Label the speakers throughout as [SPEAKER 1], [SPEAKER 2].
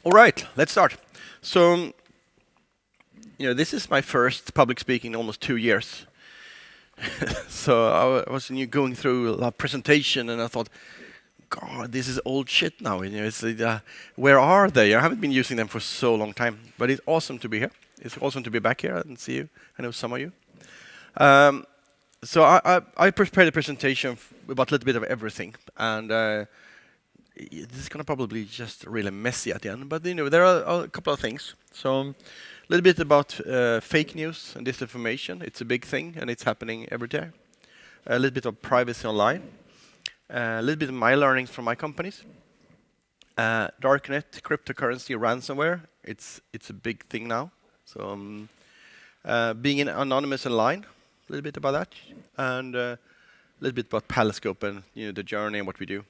[SPEAKER 1] All right, let's start. So, this is my first public speaking in almost 2 years. So I was going through a presentation, and I thought, God, this is old shit now. Where are they? I haven't been using them for so long time, but it's awesome to be here. It's awesome to be back here and see you. I know some of you. So I prepared a presentation about a little bit of everything, and this is going to probably just really messy at the end, but there are a couple of things. So a little bit about fake news and disinformation. It's a big thing, and it's happening every day. A little bit of privacy online. A little bit of my learnings from my companies. Darknet, cryptocurrency, ransomware. It's a big thing now. So being anonymous online, a little bit about that, and a little bit about Paliscope and the journey and what we do.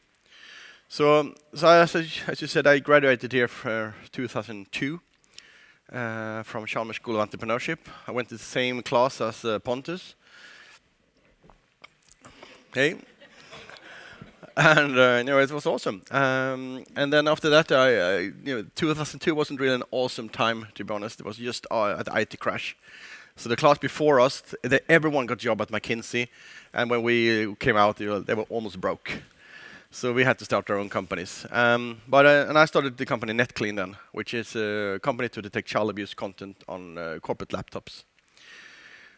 [SPEAKER 1] So as you said, I graduated here for 2002 from Chalmers School of Entrepreneurship. I went to the same class as Pontus. Hey. And it was awesome. And then after that, 2002 wasn't really an awesome time, to be honest. It was just at the IT crash. So the class before us, everyone got a job at McKinsey, and when we came out, they were almost broke. So we had to start our own companies. And I started the company NetClean then, which is a company to detect child abuse content on corporate laptops.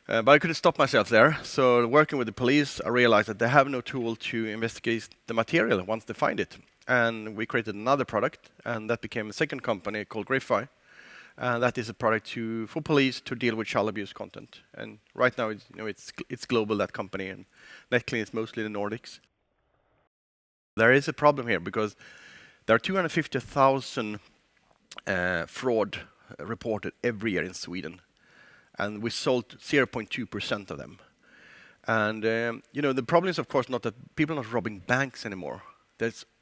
[SPEAKER 1] But I couldn't stop myself there. So working with the police, I realized that they have no tool to investigate the material once they find it. And we created another product, and that became a second company called Griffy. That is a product for police to deal with child abuse content. And right now, it's global, that company, and NetClean is mostly the Nordics. There is a problem here because there are 250,000 fraud reported every year in Sweden, and we sold 0.2% of them. And the problem is, of course, not that people are not robbing banks anymore.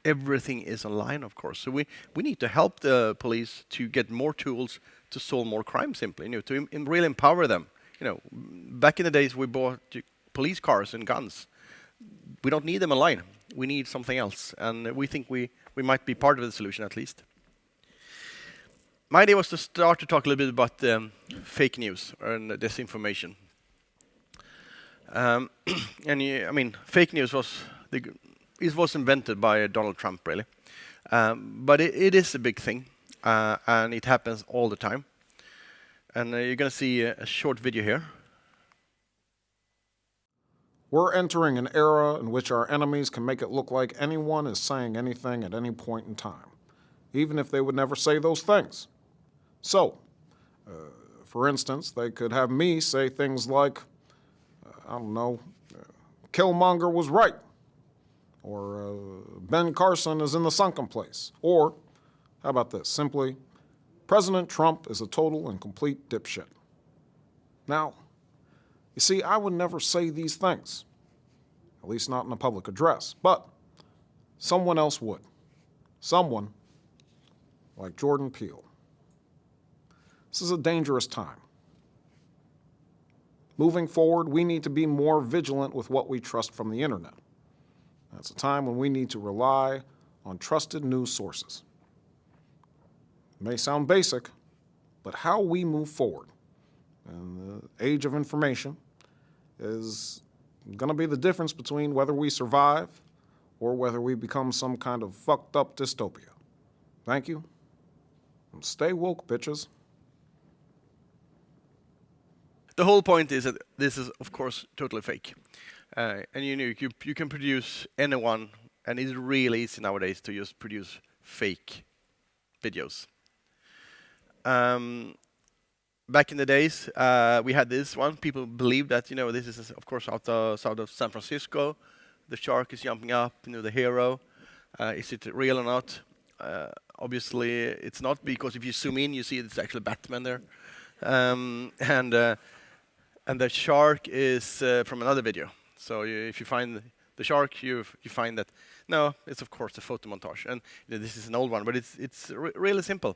[SPEAKER 1] Everything is online, of course. So we need to help the police to get more tools to solve more crime. Simply, to really empower them. Back in the days we bought police cars and guns. We don't need them online. We need something else, and we think we might be part of the solution at least. My idea was to start to talk a little bit about fake news and disinformation. Fake news was invented by Donald Trump, really, but it is a big thing, and it happens all the time. And you're going to see a short video here.
[SPEAKER 2] We're entering an era in which our enemies can make it look like anyone is saying anything at any point in time, even if they would never say those things. So, for instance, they could have me say things like, Killmonger was right, or Ben Carson is in the sunken place, or, how about this, simply, President Trump is a total and complete dipshit. Now, you see, I would never say these things, at least not in a public address, but someone else would. Someone like Jordan Peele. This is a dangerous time. Moving forward, we need to be more vigilant with what we trust from the internet. That's a time when we need to rely on trusted news sources. It may sound basic, but how we move forward in the age of information is going to be the difference between whether we survive or whether we become some kind of fucked up dystopia. Thank you. And stay woke, bitches.
[SPEAKER 1] The whole point is that this is, of course, totally fake. And you can produce anyone, and it's really easy nowadays to just produce fake videos. Back in the days, we had this one. People believed that, this is, of course, south of San Francisco. The shark is jumping up, the hero. Is it real or not? Obviously, it's not, because if you zoom in, you see it's actually Batman there. And the shark is from another video. So if you find the shark, you find that, no, it's, of course, a photo montage. And this is an old one, but it's really simple.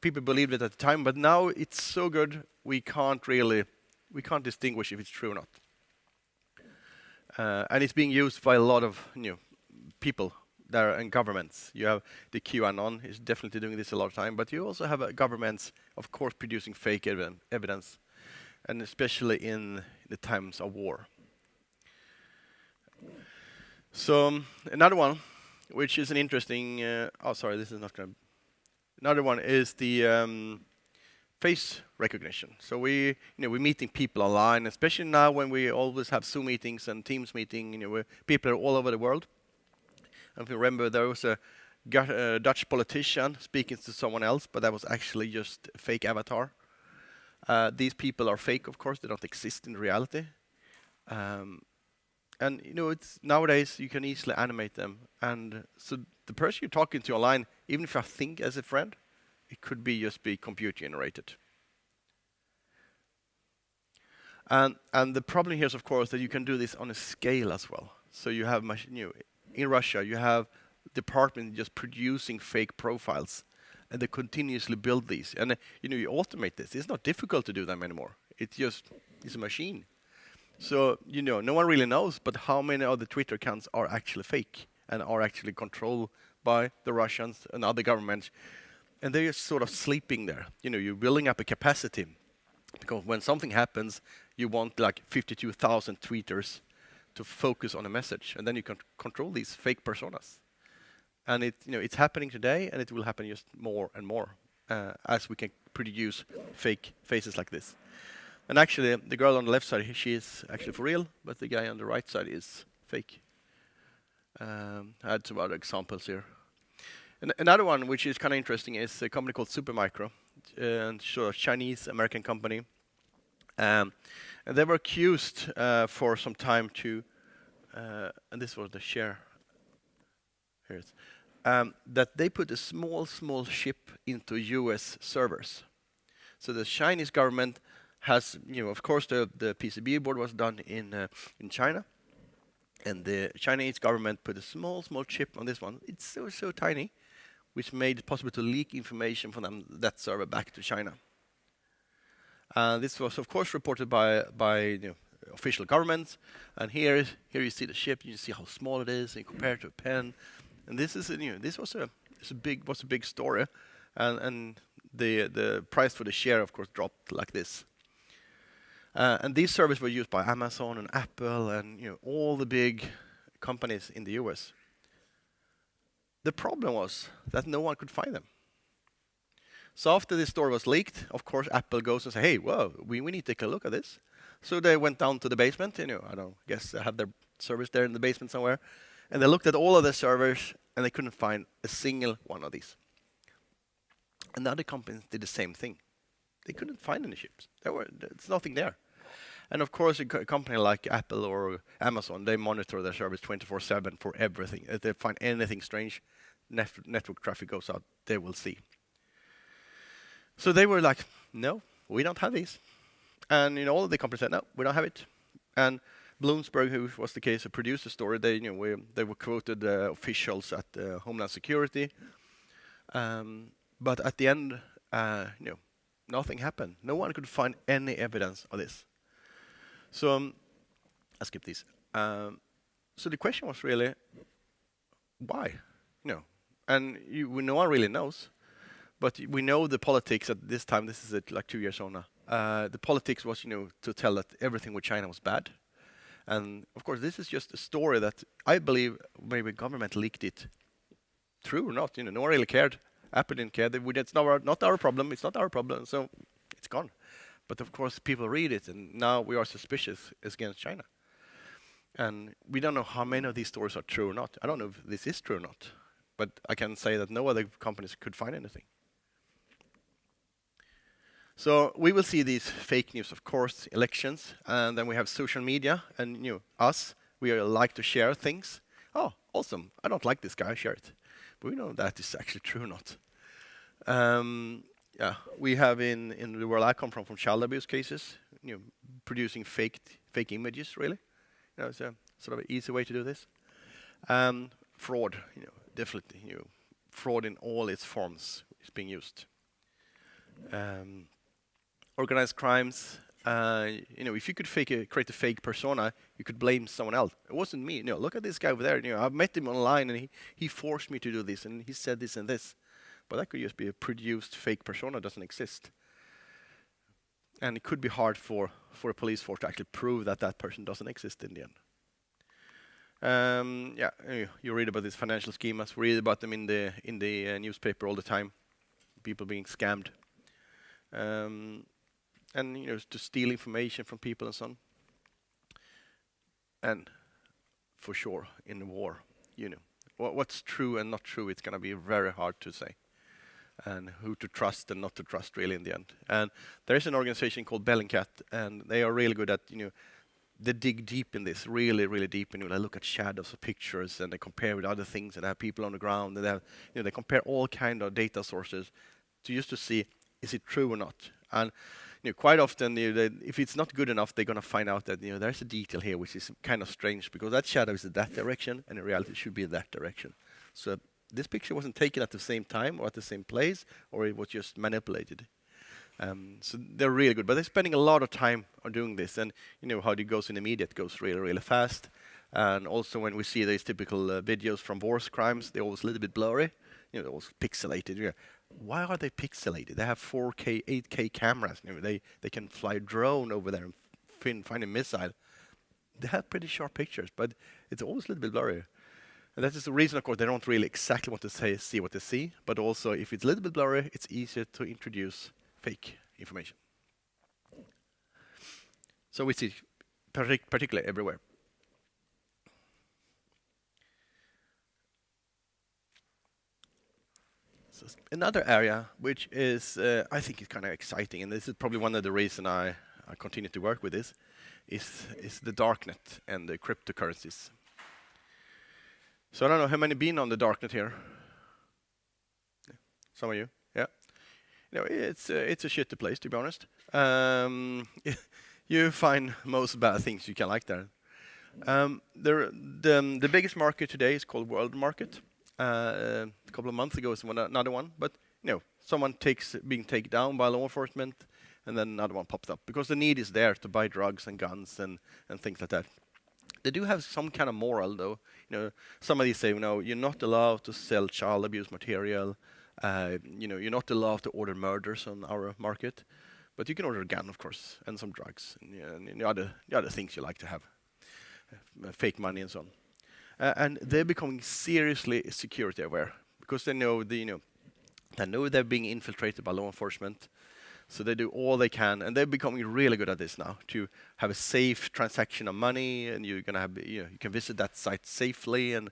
[SPEAKER 1] People believed it at the time, but now it's so good we can't distinguish if it's true or not. And it's being used by a lot of people there and governments. You have the QAnon is definitely doing this a lot of time, but you also have governments, of course, producing fake evidence, and especially in the times of war. So another one, which is an interesting. This is not going. Another one is the face recognition. So we're meeting people online, especially now when we always have Zoom meetings and Teams meeting, where people are all over the world. And if you remember, there was a Dutch politician speaking to someone else, but that was actually just a fake avatar. These people are fake, of course; they don't exist in reality. And it's nowadays you can easily animate them, and so the person you're talking to online, even if I think as a friend, it could be just be computer generated. And the problem here is, of course, that you can do this on a scale as well. So you have in Russia, you have department just producing fake profiles, and they continuously build these. And you automate this. It's not difficult to do them anymore. It's a machine. So no one really knows, but how many of the Twitter accounts are actually fake and are actually controlled by the Russians and other governments, and they're just sort of sleeping there. You're building up a capacity, because when something happens, you want like 52,000 tweeters to focus on a message, and then you can control these fake personas. And it's happening today, and it will happen just more and more as we can produce fake faces like this. And actually, the girl on the left side, she is actually for real, but the guy on the right side is fake. I had some other examples here. And another one, which is kind of interesting, is a company called Supermicro, and a Chinese American company. And they were accused for some time to, and this was the share. Here it is. That they put a small chip into US servers. So the Chinese government has, of course, the PCB board was done in China, and the Chinese government put a small chip on this one. It's so tiny, which made it possible to leak information from that server back to China. This was, of course, reported by official governments. And here you see the chip. You see how small it is, and compare it to a pen. And this is this was a big story, and the price for the share, of course, dropped like this. And these servers were used by Amazon and Apple and all the big companies in the US. The problem was that no one could find them. So after this story was leaked, of course, Apple goes and says, "Hey, whoa, we need to take a look at this." So they went down to the basement. I guess they have their servers there in the basement somewhere, and they looked at all of the servers, and they couldn't find a single one of these. And other companies did the same thing. They couldn't find any chips. There's nothing there. And of course, a company like Apple or Amazon, they monitor their servers 24/7 for everything. If they find anything strange, network traffic goes out, they will see. So they were like, "No, we don't have these." And all of the companies said, "No, we don't have it." And Bloomberg, who was the case who produced the story, they were quoted officials at Homeland Security. But at the end, nothing happened. No one could find any evidence of this. So I skip this. So the question was really, why? And no one really knows. But we know the politics at this time. This is like 2 years on now. The politics was, to tell that everything with China was bad. And of course, this is just a story that I believe maybe government leaked it. True or not, no one really cared. Apple didn't care. It's not our problem. It's not our problem. So it's gone. But of course, people read it, and now we are suspicious against China. And we don't know how many of these stories are true or not. I don't know if this is true or not. But I can say that no other companies could find anything. So we will see these fake news, of course, elections, and then we have social media, and us, we like to share things. Oh, awesome! I don't like this guy. Share it, but we know that is actually true or not. We have in the world I come from child abuse cases, producing fake images. Really, it's a sort of an easy way to do this. Fraud, definitely, fraud in all its forms is being used. Organized crimes, if you could create a fake persona, you could blame someone else. It wasn't me. Look at this guy over there. I've met him online, and he forced me to do this, and he said this and this. But that could just be a produced fake persona, doesn't exist. And it could be hard for a police force to actually prove that that person doesn't exist in the end. You read about these financial schemas. We read about them in the newspaper all the time. People being scammed, and to steal information from people and so on. And for sure, in the war, what's true and not true, it's going to be very hard to say, and who to trust and not to trust really in the end. And there is an organization called Bellingcat, and they are really good at they dig deep in this, really, really deep, and they look at shadows of pictures, and they compare with other things, and they have people on the ground, and they have, they compare all kind of data sources to see, is it true or not? And quite often, if it's not good enough, they're going to find out that there's a detail here which is kind of strange, because that shadow is in that direction, and in reality it should be in that direction. So this picture wasn't taken at the same time or at the same place, or it was just manipulated. So they're really good, but they're spending a lot of time on doing this, and how it goes in the media, it goes really, really fast. And also when we see these typical videos from war crimes, they're always a little bit blurry, they're always pixelated. Why are they pixelated? They have 4K, 8K cameras. They can fly a drone over there and find a missile. They have pretty sharp pictures, but it's always a little bit blurry. And that is the reason, of course, they don't really exactly want to see what they see, but also if it's a little bit blurry, it's easier to introduce fake information. So we see particularly everywhere. So another area which is, I think is kind of exciting, and this is probably one of the reasons I continue to work with this, is the Darknet and the cryptocurrencies. So I don't know, how many been on the Darknet here? Some of you, yeah. It's a shitty place, to be honest. You find most bad things you can like there. The biggest market today is called World Market. A couple of months ago was another one, but someone being taken down by law enforcement, and then another one pops up because the need is there to buy drugs and guns and things like that. They do have some kind of moral, though. Somebody say, you're not allowed to sell child abuse material. You're not allowed to order murders on our market, but you can order a gun, of course, and some drugs, and the other things you like to have, fake money and so on. And they're becoming seriously security aware because they know they're being infiltrated by law enforcement. So they do all they can, and they're becoming really good at this now, to have a safe transaction of money, and you're gonna have you can visit that site safely, and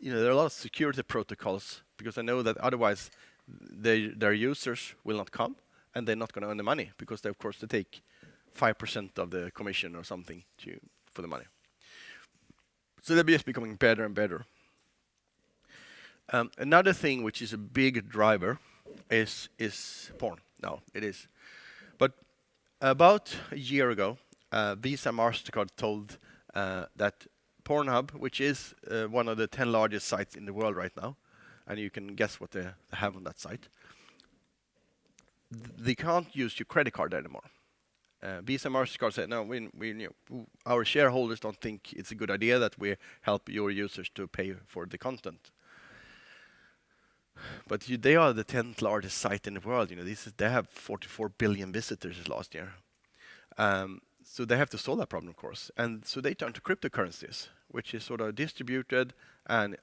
[SPEAKER 1] there are a lot of security protocols because I know that otherwise their users will not come, and they're not going to earn the money because they take 5% of the commission or something for the money. So they're just becoming better and better. Another thing which is a big driver is porn. No, it is. But about a year ago, Visa and MasterCard told that Pornhub, which is one of the 10 largest sites in the world right now, and you can guess what they have on that site, they can't use your credit card anymore. Visa and MasterCard said, no, our shareholders don't think it's a good idea that we help your users to pay for the content. But they are the 10th largest site in the world. They have 44 billion visitors last year. So they have to solve that problem, of course. And so they turn to cryptocurrencies, which is sort of distributed and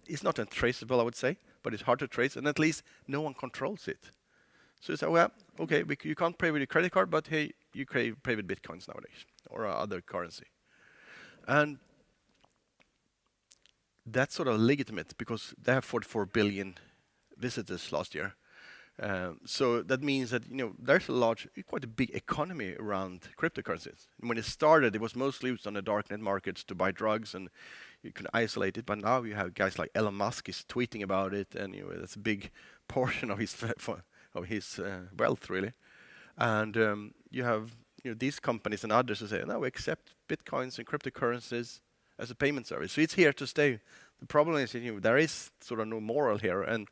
[SPEAKER 1] it's not untraceable, I would say, but it's hard to trace, and at least no one controls it. So you say, well, okay, you can't pay with your credit card, but hey, you pay with bitcoins nowadays or other currency. And that's sort of legitimate because they have 44 billion visitors last year. So that means that there's quite a big economy around cryptocurrencies. When it started, it was mostly used on the darknet markets to buy drugs, and you can isolate it. But now you have guys like Elon Musk is tweeting about it, and that's a big portion of his wealth, really. And you have these companies and others who say, no, we accept bitcoins and cryptocurrencies as a payment service. So it's here to stay. The problem is there is sort of no moral here, and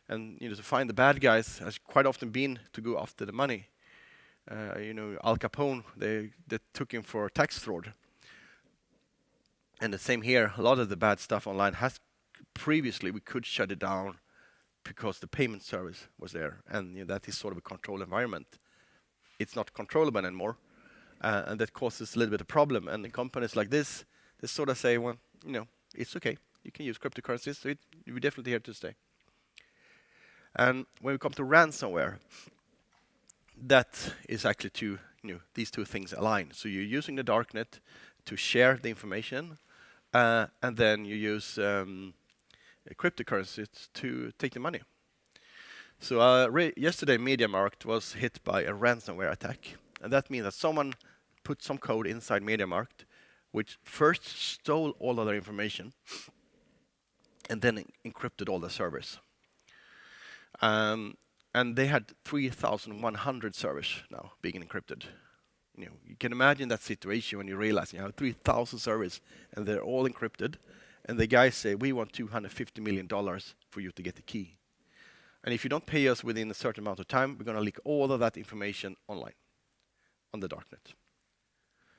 [SPEAKER 1] to find the bad guys has quite often been to go after the money. Al Capone, they took him for tax fraud. And the same here, a lot of the bad stuff online has previously we could shut it down because the payment service was there, and that is sort of a controlled environment. It's not controllable anymore, and that causes a little bit of problem. And the companies like this, they sort of say, well, it's okay. You can use cryptocurrencies, so you're definitely here to stay. And when we come to ransomware, that is actually these two things align. So you're using the darknet to share the information, and then you use cryptocurrencies to take the money. So yesterday, MediaMarkt was hit by a ransomware attack, and that means that someone put some code inside MediaMarkt, which first stole all of their information, and then encrypted all the servers. And they had 3,100 servers now being encrypted. You can imagine that situation when you realize you have 3,000 servers and they're all encrypted, and the guys say, we want $250 million for you to get the key. And if you don't pay us within a certain amount of time, we're going to leak all of that information online, on the darknet.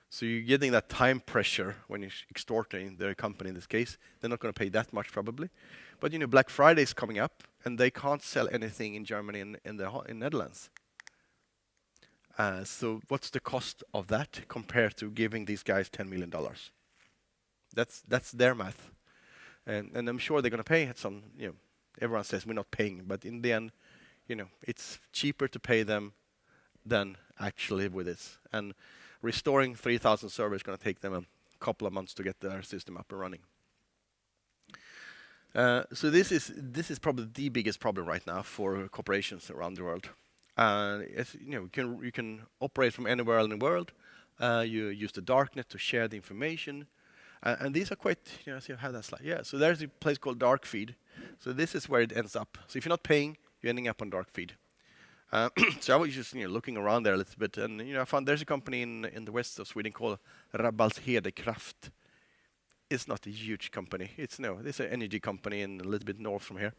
[SPEAKER 1] So you're getting that time pressure when you're extorting their company in this case. They're not going to pay that much probably. But Black Friday is coming up, and they can't sell anything in Germany and in Netherlands. So what's the cost of that compared to giving these guys $10 million? That's their math. And I'm sure they're going to pay some, everyone says we're not paying, but in the end, it's cheaper to pay them than actually live with this. And restoring 3,000 servers is going to take them a couple of months to get their system up and running. So this is probably the biggest problem right now for corporations around the world. You can operate from anywhere in the world. You use the darknet to share the information. And these are quite, see how that slide. Yeah, so there's a place called dark feed. So this is where it ends up. So if you're not paying, you're ending up on dark feed. So I was just looking around there a little bit, and I found there's a company in the west of Sweden called Kraft. It's not a huge company. It's an energy company in a little bit north from here.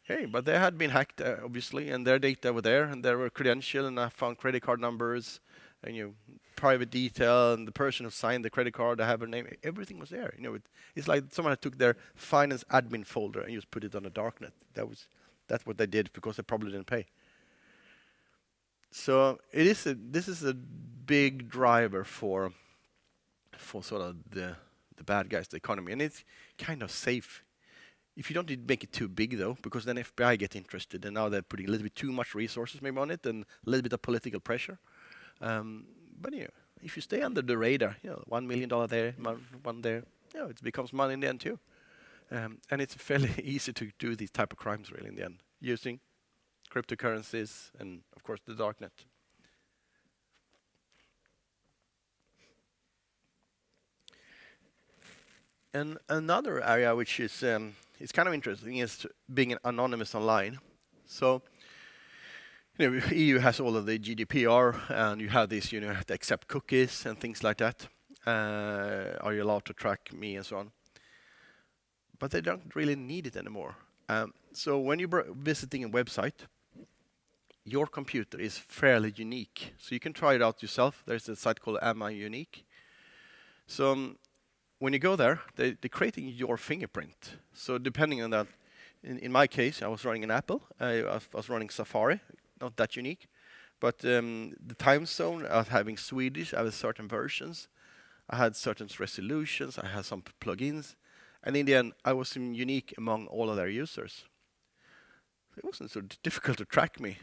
[SPEAKER 1] Hey, but they had been hacked, obviously, and their data were there, and there were credentials, and I found credit card numbers, and private detail, and the person who signed the credit card, I have her name. Everything was there. It's like someone took their finance admin folder and just put it on the darknet. That's what they did because they probably didn't pay. So this is a big driver for sort of the bad guys, the economy, and it's kind of safe. If you don't make it too big, though, because then FBI get interested, and now they're putting a little bit too much resources maybe on it, and a little bit of political pressure. But if you stay under the radar, $1 million there, one there, it becomes money in the end too. And it's fairly easy to do these type of crimes, really, in the end, using cryptocurrencies and, of course, the darknet. And another area which is kind of interesting is being anonymous online. So, EU has all of the GDPR, and you have this, you have to accept cookies and things like that. Are you allowed to track me and so on? But they don't really need it anymore. So when you're visiting a website, your computer is fairly unique. So you can try it out yourself. There's a site called Am I Unique? So when you go there, they're creating your fingerprint. So depending on that, in my case, I was running an Apple. I was running Safari, not that unique. But the time zone, I was having Swedish. I had certain versions. I had certain resolutions. I had some plugins. And in the end, I was unique among all of their users. It wasn't so difficult to track me.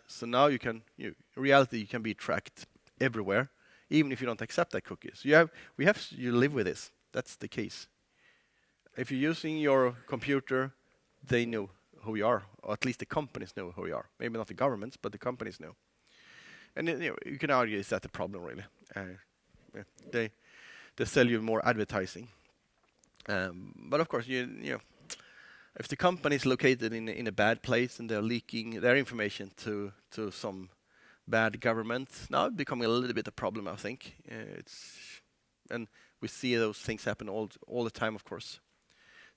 [SPEAKER 1] So now in reality, you can be tracked everywhere, even if you don't accept that cookies. You live with this. That's the case. If you're using your computer, they know who you are, or at least the companies know who you are. Maybe not the governments, but the companies know. And you can argue, is that the problem, really? They sell you more advertising. But of course, if the company is located in a bad place and they're leaking their information to some bad government, now it's becoming a little bit a problem, I think. And we see those things happen all the time, of course.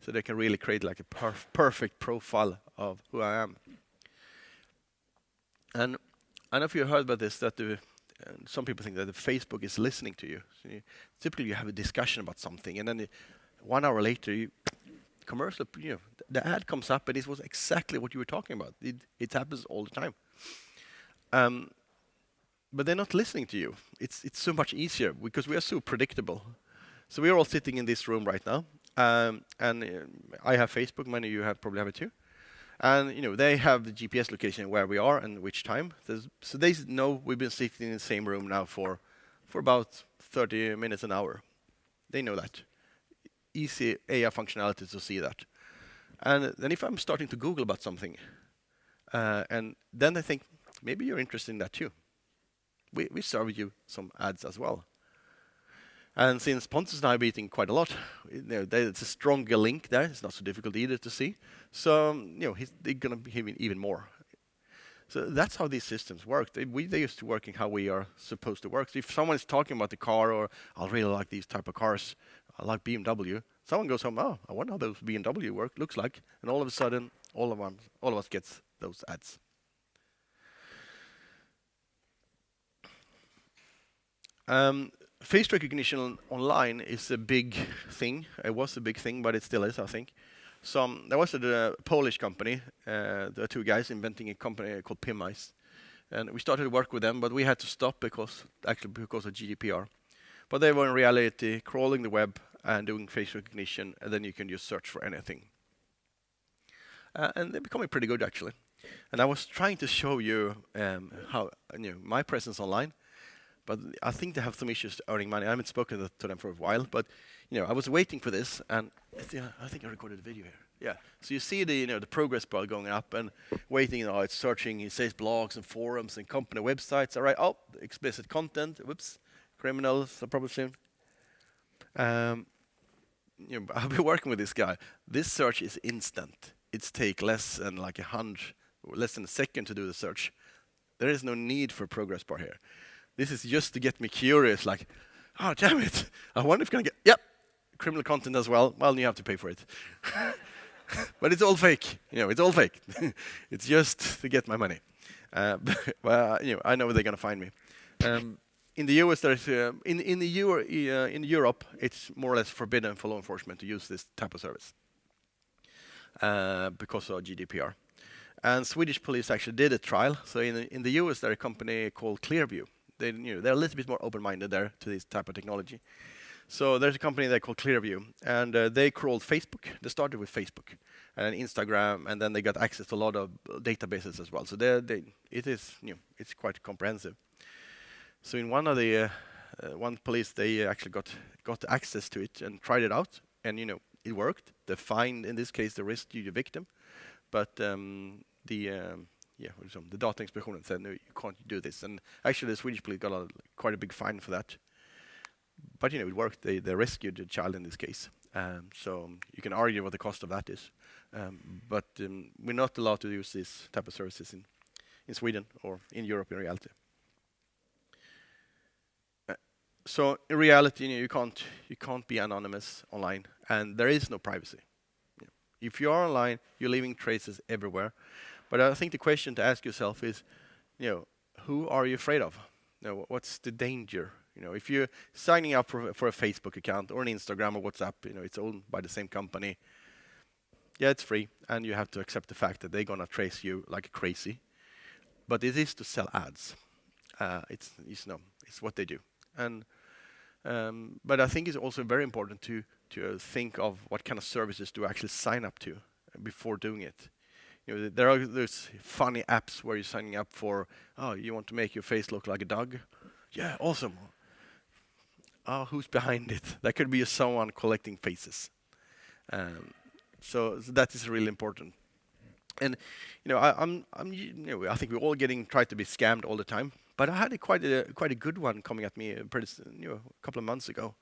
[SPEAKER 1] So they can really create like a perfect profile of who I am. And I don't know if you heard about this, that some people think that the Facebook is listening to you. So typically you have a discussion about something, and then 1 hour later, commercial, the ad comes up, and it was exactly what you were talking about. It happens all the time. But they're not listening to you. It's so much easier because we are so predictable. So we are all sitting in this room right now, and I have Facebook. Many of you probably have it too. And they have the GPS location where we are and which time. So they know we've been sitting in the same room now for about 30 minutes, an hour. They know that. Easy AI functionality to see that. And then if I'm starting to Google about something, and then they think, maybe you're interested in that too. We serve you some ads as well. And since Pontus and I are meeting quite a lot, there's a stronger link there. It's not so difficult either to see. So they're going to behave even more. So that's how these systems work. They used to working how we are supposed to work. So if someone is talking about the car, or I really like these type of cars, I like BMW. Someone goes home, oh, I wonder how those BMW looks like, and all of a sudden, all of us gets those ads. Face recognition online is a big thing. It was a big thing, but it still is, I think. So there was a Polish company. There are two guys inventing a company called Pimice, and we started to work with them, but we had to stop because of GDPR. But they were in reality crawling the web and doing face recognition, and then you can just search for anything. And they're becoming pretty good actually. And I was trying to show you how my presence online. But I think they have some issues earning money. I haven't spoken to them for a while, but I was waiting for this, and I think I recorded a video here. Yeah. So you see the progress bar going up and waiting. It's searching. It says blogs and forums and company websites. All right. Oh, explicit content. Whoops. Criminals. I'll probably soon. I've been working with this guy. This search is instant. It takes less than a second to do the search. There is no need for progress bar here. This is just to get me curious, like, oh, damn it. I wonder if I'm going to get, yep, criminal content as well. Well, you have to pay for it. But it's all fake. It's all fake. It's just to get my money. Well, I know where they're going to find me. In the US, there's in Europe, it's more or less forbidden for law enforcement to use this type of service because of GDPR. And Swedish police actually did a trial. So in the US, there's a company called Clearview. They're a little bit more open-minded there to this type of technology. So there's a company there called Clearview, and they crawled Facebook. They started with Facebook and Instagram, and then they got access to a lot of databases as well. So it's quite comprehensive. So in one police, they actually got access to it and tried it out, and it worked. They fined, in this case, the rescue victim, but the Datainspektionen said, no, you can't do this. And actually, the Swedish police got quite a big fine for that. But, it worked. They rescued the child in this case. So you can argue what the cost of that is. But we're not allowed to use this type of services in Sweden or in Europe in reality. So in reality, you can't be anonymous online, and there is no privacy. If you are online, you're leaving traces everywhere. But I think the question to ask yourself is, who are you afraid of? What's the danger? If you're signing up for a Facebook account or an Instagram or WhatsApp, it's owned by the same company. Yeah, it's free, and you have to accept the fact that they're gonna trace you like crazy. But it is to sell ads. It's what they do. And but I think it's also very important to think of what kind of services do I actually sign up to before doing it. There's funny apps where you're signing up for, oh, you want to make your face look like a dog? Yeah, awesome. Oh, who's behind it? That could be someone collecting faces. So that is really important. And I think we're all tried to be scammed all the time. But I had quite a good one coming at me a couple of months ago.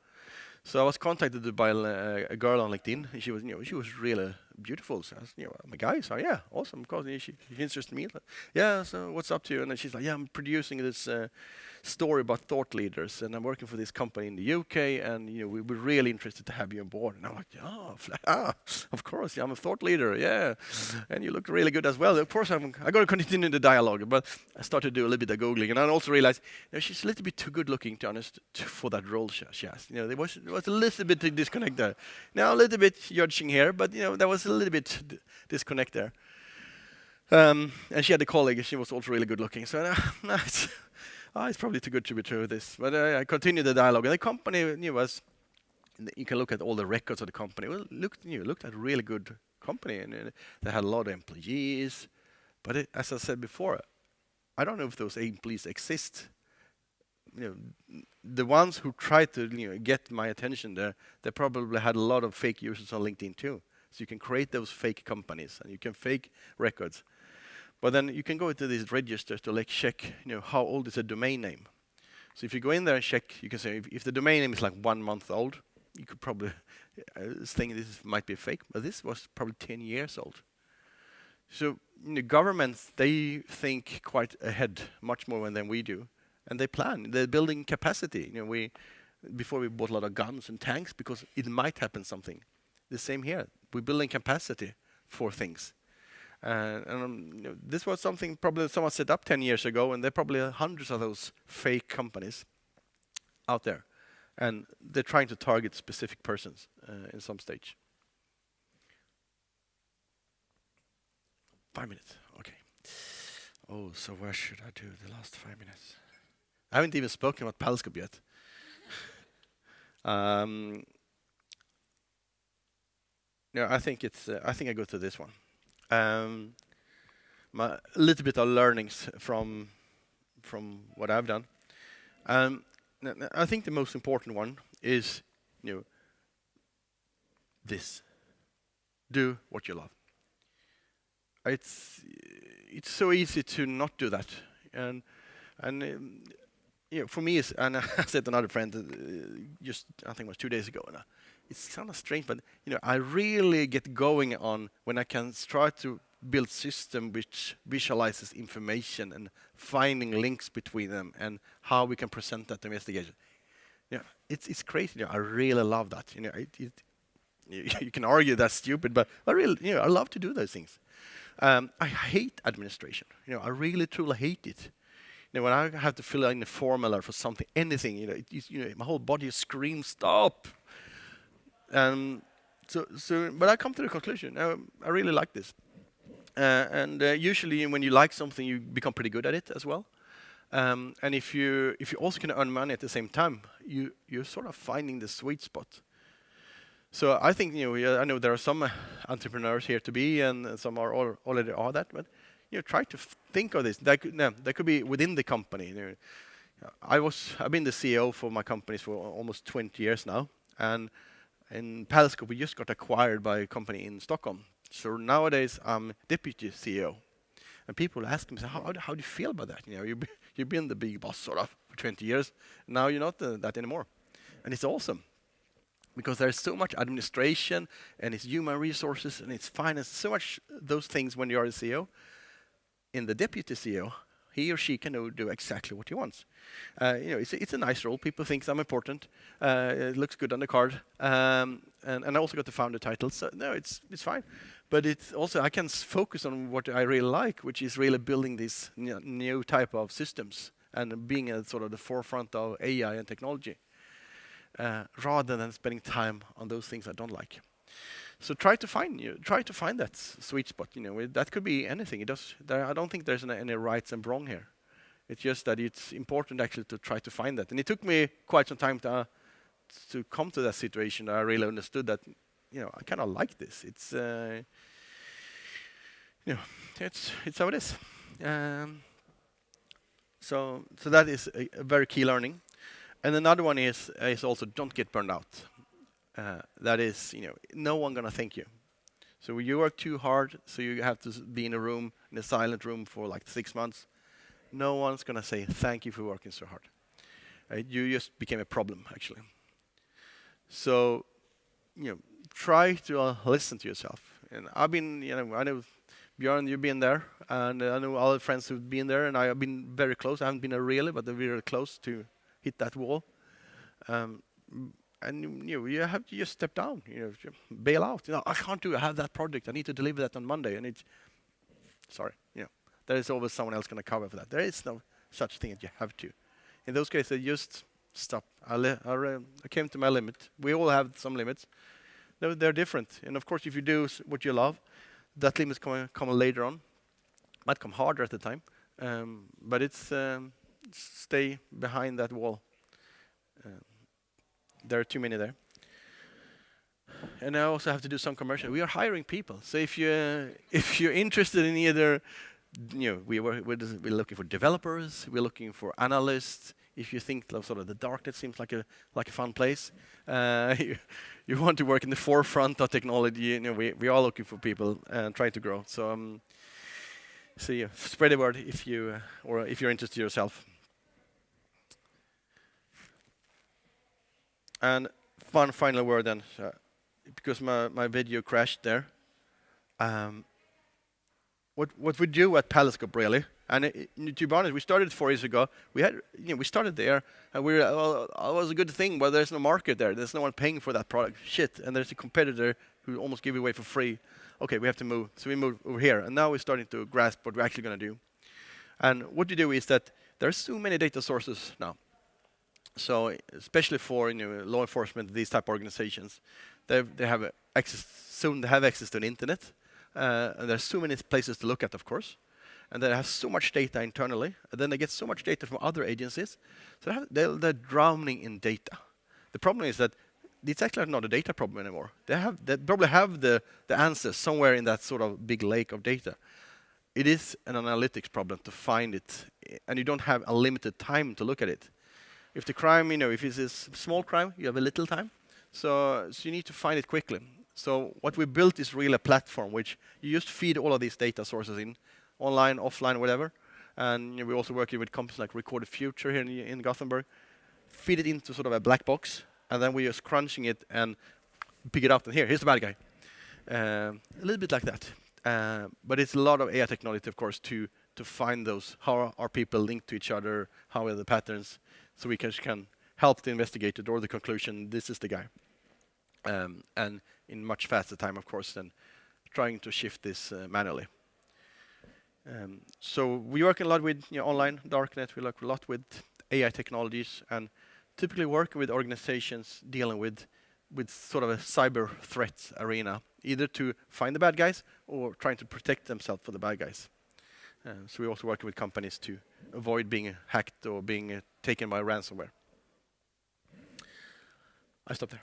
[SPEAKER 1] So I was contacted by a girl on LinkedIn. And she was really beautiful. So I was, I'm a guy. So yeah, awesome. Of course, she's interested in me. Yeah. So what's up to you? And then she's like, yeah, I'm producing this story about thought leaders, and I'm working for this company in the UK, and we're really interested to have you on board. And I'm like, of course, yeah, I'm a thought leader, yeah, and you look really good as well. Of course, I'm going to continue the dialogue, but I started to do a little bit of googling, and I also realized she's a little bit too good looking, to be honest, for that role she has. There was a little bit of disconnect there. Now a little bit judging here, but there was a little bit disconnect there. And she had a colleague, she was also really good looking. So it's probably too good to be true, this. But I continued the dialogue. And the company was, you can look at all the records of the company. Well, looked at a really good company. And they had a lot of employees. But as I said before, I don't know if those employees exist. The ones who tried to get my attention there, they probably had a lot of fake users on LinkedIn too. So you can create those fake companies and you can fake records. But then you can go into these registers to check, how old is a domain name. So if you go in there and check, you can say if the domain name is like 1 month old, you could probably think this might be fake. But this was probably 10 years old. So governments, they think quite ahead, much more than we do, and they plan. They're building capacity. Before we bought a lot of guns and tanks because it might happen something. The same here. We're building capacity for things. This was something probably someone set up 10 years ago, and there are probably hundreds of those fake companies out there. And they're trying to target specific persons in some stage. 5 minutes, okay. Oh, so where should I do the last 5 minutes? I haven't even spoken about Paliscope yet. I think I go to this one. A little bit of learnings from what I've done. I think the most important one is, this. Do what you love. It's so easy to not do that, and for me, and I said to another friend just I think it was 2 days ago, and it's kind of strange, but I really get going on when I can try to build system which visualizes information and finding links between them and how we can present that investigation. It's crazy. I really love that. You can argue that's stupid, but I really, I love to do those things. I hate administration. I really truly hate it. When I have to fill in a formula for something, anything, my whole body screams stop. But I come to the conclusion. I really like this. Usually, when you like something, you become pretty good at it as well. And if you also can earn money at the same time, you're sort of finding the sweet spot. So I think I know there are some entrepreneurs here to be, and some already are that. But try to think of this. That could be within the company. I've been the CEO for my companies for almost 20 years now, and in Paliscope we just got acquired by a company in Stockholm. So nowadays I'm deputy CEO, and people ask me, how do you feel about that? You've been the big boss sort of for 20 years. Now you're not that anymore, and it's awesome. Because there's so much administration, and it's human resources, and it's finance, so much those things when you are the CEO. In the deputy CEO, he or she can do exactly what he wants. It's a nice role. People think I'm important. It looks good on the card. And I also got the founder title, so no, it's fine. But it's also, I can focus on what I really like, which is really building these new type of systems and being at sort of the forefront of AI and technology. Rather than spending time on those things I don't like. So try to find that sweet spot. That could be anything. I don't think there's any rights and wrong here. It's just that it's important actually to try to find that. And it took me quite some time to come to that situation that I really understood that I kind of like this. It's it's how it is. So that is a very key learning. And another one is also don't get burned out. That is, no one gonna thank you. So you work too hard, so you have to be in a silent room for like 6 months. No one's gonna say thank you for working so hard. You just became a problem, actually. So, try to listen to yourself. And I've been, Björn, you've been there, and I know other friends who've been there, and I have been very close. I haven't been there really, but they're very close to hit that wall. And you have to just step down, bail out. I can't do it. I have that project. I need to deliver that on Monday, and sorry, there is always someone else going to cover for that. There is no such thing that you have to. In those cases, just stop. I came to my limit. We all have some limits. They're different, and of course, if you do what you love, that limit's come later on. Might come harder at the time, but it's stay behind that wall. There are too many there. And I also have to do some commercial. We are hiring people. So if you're interested in either, we're looking for developers, we're looking for analysts. If you think sort of the darknet seems like a fun place, you want to work in the forefront of technology. We are looking for people and trying to grow. So spread the word if you're interested yourself. And one final word then, because my video crashed there. What we do at Paliscope really, and to be honest, we started 4 years ago. We started there, and it was a good thing, but there's no market there. There's no one paying for that product. Shit, and there's a competitor who almost give it away for free. Okay, we have to move. So we moved over here, and now we're starting to grasp what we're actually going to do. And what you do is that there's so many data sources now. So especially for law enforcement, these type of organizations, they have access. Soon they have access to the internet, and there's so many places to look at, of course, and they have so much data internally, and then they get so much data from other agencies, so they're drowning in data. The problem is that it's actually not a data problem anymore. They probably have the answers somewhere in that sort of big lake of data. It is an analytics problem to find it, and you don't have unlimited time to look at it. If the crime, if it's a small crime, you have a little time. So you need to find it quickly. So what we built is really a platform which you just feed all of these data sources in, online, offline, whatever. And we're also working with companies like Recorded Future here in Gothenburg. Feed it into sort of a black box, and then we're just crunching it and pick it up. And here's the bad guy. A little bit like that. But it's a lot of AI technology, of course, to find those. How are people linked to each other? How are the patterns? So we can help the investigator draw the conclusion, this is the guy. And in much faster time, of course, than trying to shift this manually. So we work a lot with online darknet. We work a lot with AI technologies, and typically work with organizations dealing with sort of a cyber threat arena, either to find the bad guys or trying to protect themselves from the bad guys. So we also work with companies to avoid being hacked or being taken by ransomware. I stop there.